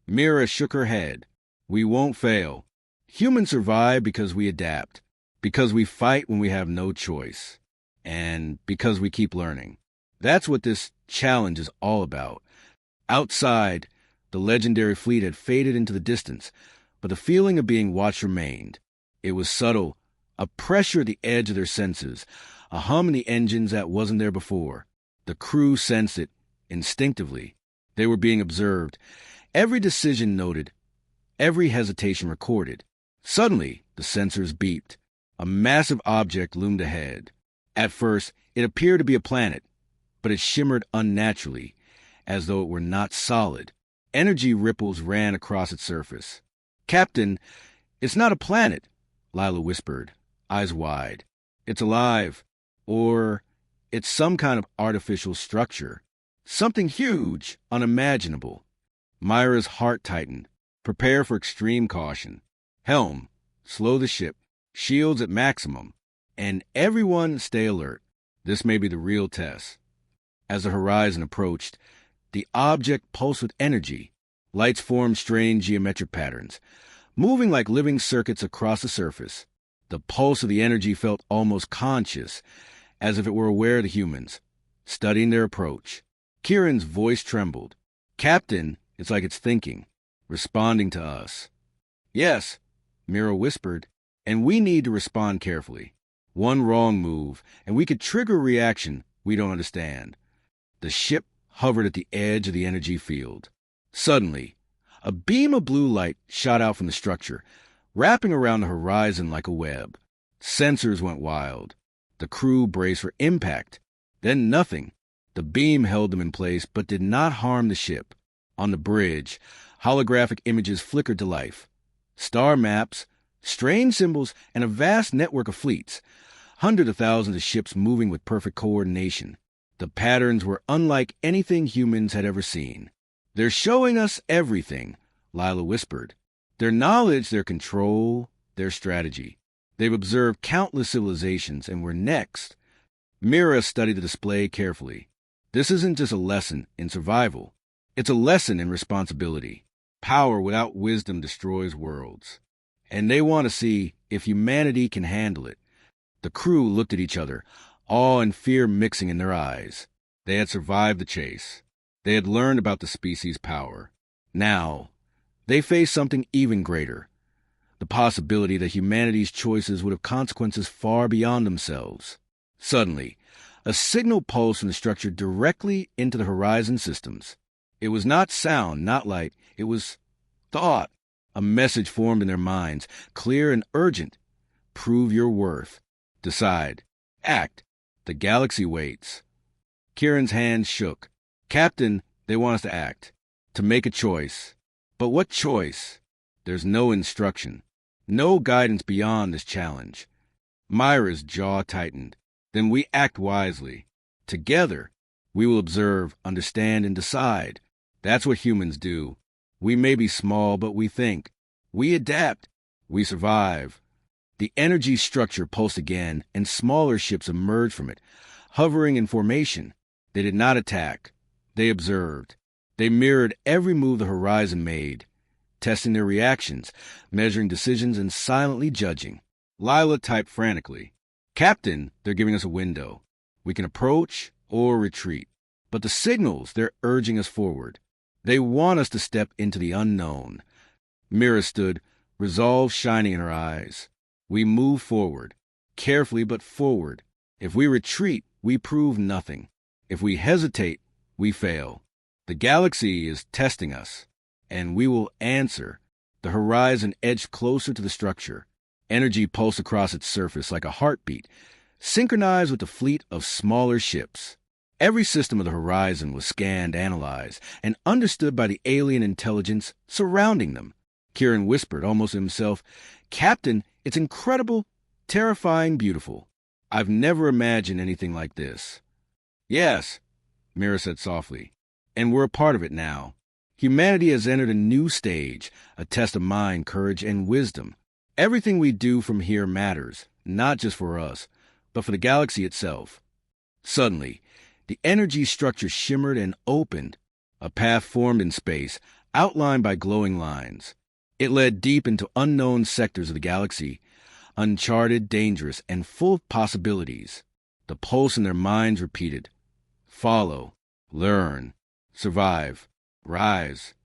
Mira shook her head. "We won't fail. Humans survive because we adapt, because we fight when we have no choice, and because we keep learning. That's what this challenge is all about." Outside, the legendary fleet had faded into the distance, but the feeling of being watched remained. It was subtle, a pressure at the edge of their senses, a hum in the engines that wasn't there before. The crew sensed it, instinctively. They were being observed, every decision noted, every hesitation recorded. Suddenly, the sensors beeped. A massive object loomed ahead. At first, it appeared to be a planet, but it shimmered unnaturally, as though it were not solid. Energy ripples ran across its surface. "Captain, it's not a planet," Lila whispered, eyes wide. "It's alive. Or it's some kind of artificial structure." Something huge, unimaginable. Myra's heart tightened. Prepare for extreme caution. Helm, slow the ship. Shields at maximum. And everyone stay alert. This may be the real test. As the horizon approached, the object pulsed with energy. Lights formed strange geometric patterns, moving like living circuits across the surface. The pulse of the energy felt almost conscious, as if it were aware of the humans, studying their approach. Kieran's voice trembled. Captain, it's like it's thinking, responding to us. Yes, Mira whispered, and we need to respond carefully. One wrong move, and we could trigger a reaction we don't understand. The ship hovered at the edge of the energy field. Suddenly, a beam of blue light shot out from the structure, wrapping around the horizon like a web. Sensors went wild. The crew braced for impact. Then nothing. The beam held them in place but did not harm the ship. On the bridge, holographic images flickered to life. Star maps, strange symbols, and a vast network of fleets. Hundreds of thousands of ships moving with perfect coordination. The patterns were unlike anything humans had ever seen. They're showing us everything, Lila whispered. Their knowledge, their control, their strategy. They've observed countless civilizations and we're next. Mira studied the display carefully. This isn't just a lesson in survival. It's a lesson in responsibility. Power without wisdom destroys worlds. And they want to see if humanity can handle it. The crew looked at each other, awe and fear mixing in their eyes. They had survived the chase. They had learned about the species' power. Now, they faced something even greater. The possibility that humanity's choices would have consequences far beyond themselves. Suddenly, a signal pulsed from the structure directly into the horizon systems. It was not sound, not light. It was thought. A message formed in their minds, clear and urgent. Prove your worth. Decide. Act. The galaxy waits. Kieran's hands shook. Captain, they want us to act. To make a choice. But what choice? There's no instruction. No guidance beyond this challenge. Myra's jaw tightened. Then we act wisely. Together, we will observe, understand, and decide. That's what humans do. We may be small, but we think. We adapt. We survive. The energy structure pulsed again, and smaller ships emerged from it, hovering in formation. They did not attack. They observed. They mirrored every move the horizon made, testing their reactions, measuring decisions, and silently judging. Lila typed frantically. Captain, they're giving us a window. We can approach or retreat. But the signals, they're urging us forward. They want us to step into the unknown. Mira stood, resolve shining in her eyes. We move forward, carefully but forward. If we retreat, we prove nothing. If we hesitate, we fail. The galaxy is testing us, and we will answer. The horizon edged closer to the structure. Energy pulsed across its surface like a heartbeat, synchronized with the fleet of smaller ships. Every system of the horizon was scanned, analyzed, and understood by the alien intelligence surrounding them. Kieran whispered, almost to himself, Captain, it's incredible, terrifying, beautiful. I've never imagined anything like this. Yes, Mira said softly, and we're a part of it now. Humanity has entered a new stage, a test of mind, courage, and wisdom. Everything we do from here matters, not just for us, but for the galaxy itself. Suddenly, the energy structure shimmered and opened. A path formed in space, outlined by glowing lines. It led deep into unknown sectors of the galaxy, uncharted, dangerous, and full of possibilities. The pulse in their minds repeated. Follow, learn, survive, rise.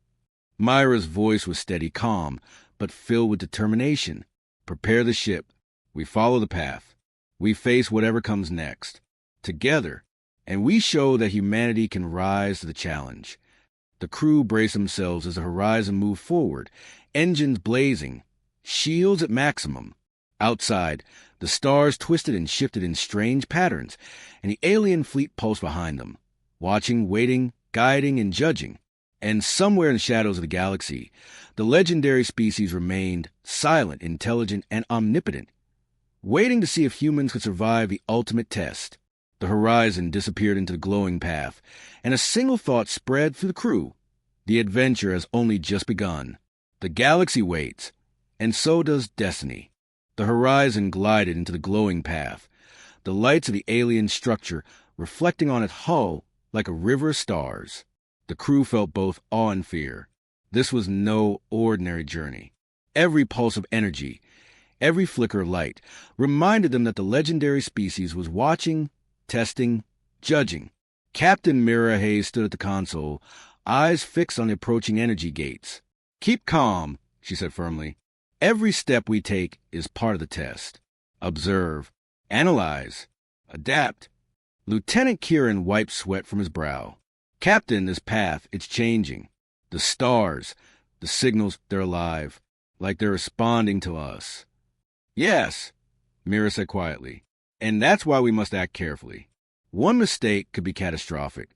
Myra's voice was steady, calm, but filled with determination. Prepare the ship. We follow the path. We face whatever comes next. Together. And we show that humanity can rise to the challenge. The crew braced themselves as the horizon moved forward, engines blazing, shields at maximum. Outside, the stars twisted and shifted in strange patterns, and the alien fleet pulsed behind them, watching, waiting, guiding, and judging. And somewhere in the shadows of the galaxy, the legendary species remained silent, intelligent, and omnipotent, waiting to see if humans could survive the ultimate test. The horizon disappeared into the glowing path, and a single thought spread through the crew. The adventure has only just begun. The galaxy waits, and so does destiny. The horizon glided into the glowing path, the lights of the alien structure reflecting on its hull like a river of stars. The crew felt both awe and fear. This was no ordinary journey. Every pulse of energy, every flicker of light, reminded them that the legendary species was watching, testing, judging. Captain Mira Hayes stood at the console, eyes fixed on the approaching energy gates. "Keep calm," she said firmly. "Every step we take is part of the test. Observe, analyze, adapt." Lieutenant Kieran wiped sweat from his brow. "Captain, this path, it's changing. The stars, the signals, they're alive, like they're responding to us." "Yes," Mira said quietly, "and that's why we must act carefully. One mistake could be catastrophic."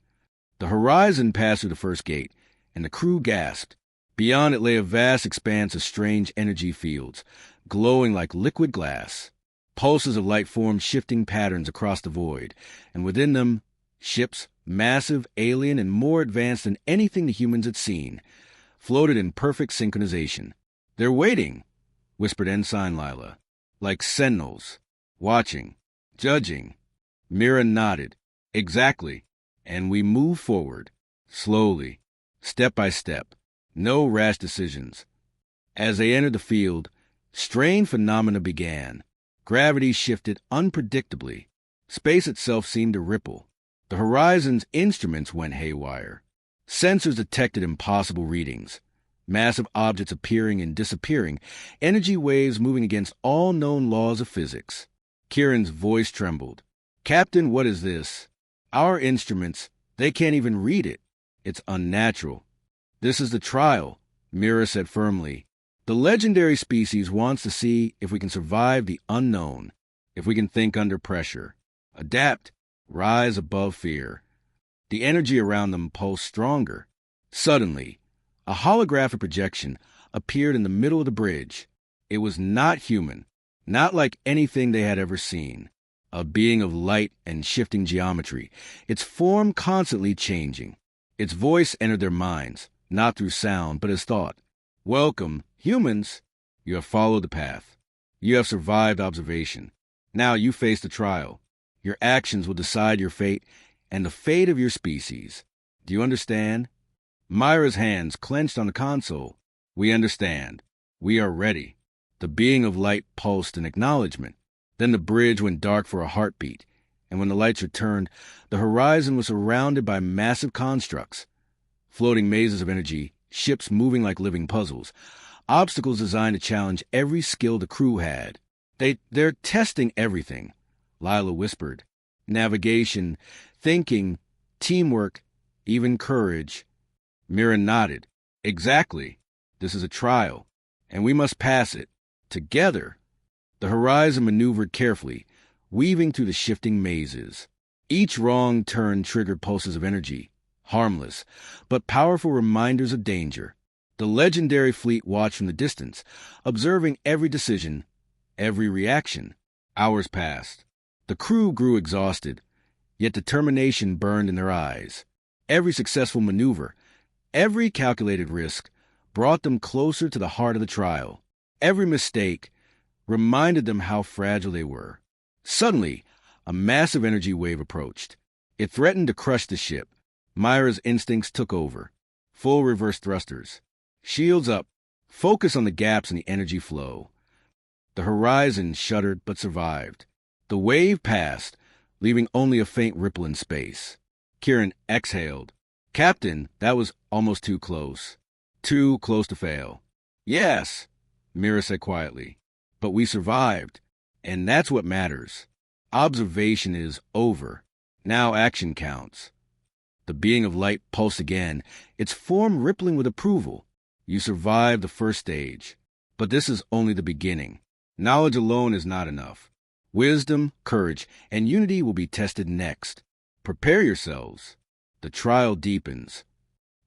The horizon passed through the first gate, and the crew gasped. Beyond it lay a vast expanse of strange energy fields, glowing like liquid glass. Pulses of light formed shifting patterns across the void, and within them, ships, massive, alien, and more advanced than anything the humans had seen, floated in perfect synchronization. "They're waiting," whispered Ensign Lila, "like sentinels, watching, judging." Mira nodded. "Exactly. And we move forward, slowly, step by step. No rash decisions." As they entered the field, strange phenomena began. Gravity shifted unpredictably. Space itself seemed to ripple. The horizon's instruments went haywire. Sensors detected impossible readings. Massive objects appearing and disappearing, energy waves moving against all known laws of physics. Kieran's voice trembled. "Captain, what is this? Our instruments, they can't even read it. It's unnatural." "This is the trial," Mira said firmly. "The legendary species wants to see if we can survive the unknown, if we can think under pressure, adapt, rise above fear." The energy around them pulsed stronger. Suddenly, a holographic projection appeared in the middle of the bridge. It was not human, not like anything they had ever seen. A being of light and shifting geometry, its form constantly changing. Its voice entered their minds, not through sound, but as thought. "Welcome, humans. You have followed the path. You have survived observation. Now you face the trial. Your actions will decide your fate and the fate of your species. Do you understand?" Myra's hands clenched on the console. "We understand. We are ready." The being of light pulsed in acknowledgement. Then the bridge went dark for a heartbeat, and when the lights returned, the horizon was surrounded by massive constructs. Floating mazes of energy, ships moving like living puzzles, obstacles designed to challenge every skill the crew had. They're testing everything," Lila whispered. "Navigation, thinking, teamwork, even courage." Mira nodded. "Exactly. This is a trial, and we must pass it. Together." The horizon maneuvered carefully, weaving through the shifting mazes. Each wrong turn triggered pulses of energy, harmless, but powerful reminders of danger. The legendary fleet watched from the distance, observing every decision, every reaction. Hours passed. The crew grew exhausted, yet determination burned in their eyes. Every successful maneuver, every calculated risk, brought them closer to the heart of the trial. Every mistake reminded them how fragile they were. Suddenly, a massive energy wave approached. It threatened to crush the ship. Myra's instincts took over. Full reverse thrusters. Shields up. Focus on the gaps in the energy flow. The horizon shuddered but survived. The wave passed, leaving only a faint ripple in space. Kieran exhaled. "Captain, that was almost too close. Too close to fail." "Yes," Mira said quietly. "But we survived, and that's what matters. Observation is over. Now action counts." The being of light pulsed again, its form rippling with approval. "You survived the first stage, but this is only the beginning. Knowledge alone is not enough. Wisdom, courage, and unity will be tested next. Prepare yourselves." The trial deepens.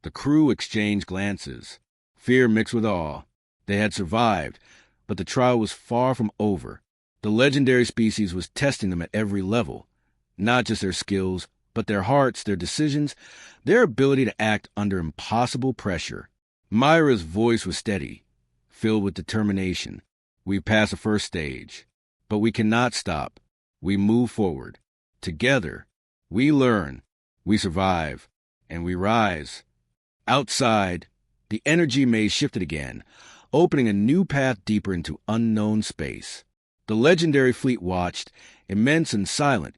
The crew exchanged glances. Fear mixed with awe. They had survived, but the trial was far from over. The legendary species was testing them at every level. Not just their skills, but their hearts, their decisions, their ability to act under impossible pressure. Myra's voice was steady, filled with determination. We passed the first stage, but we cannot stop. We move forward. Together, we learn, we survive, and we rise. Outside, the energy maze shifted again, opening a new path deeper into unknown space. The legendary fleet watched, immense and silent,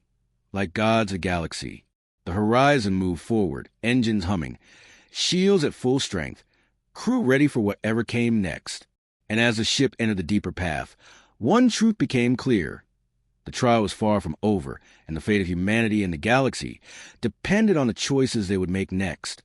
like gods of galaxy. The horizon moved forward, engines humming, shields at full strength, crew ready for whatever came next. And as the ship entered the deeper path, one truth became clear. The trial was far from over, and the fate of humanity and the galaxy depended on the choices they would make next.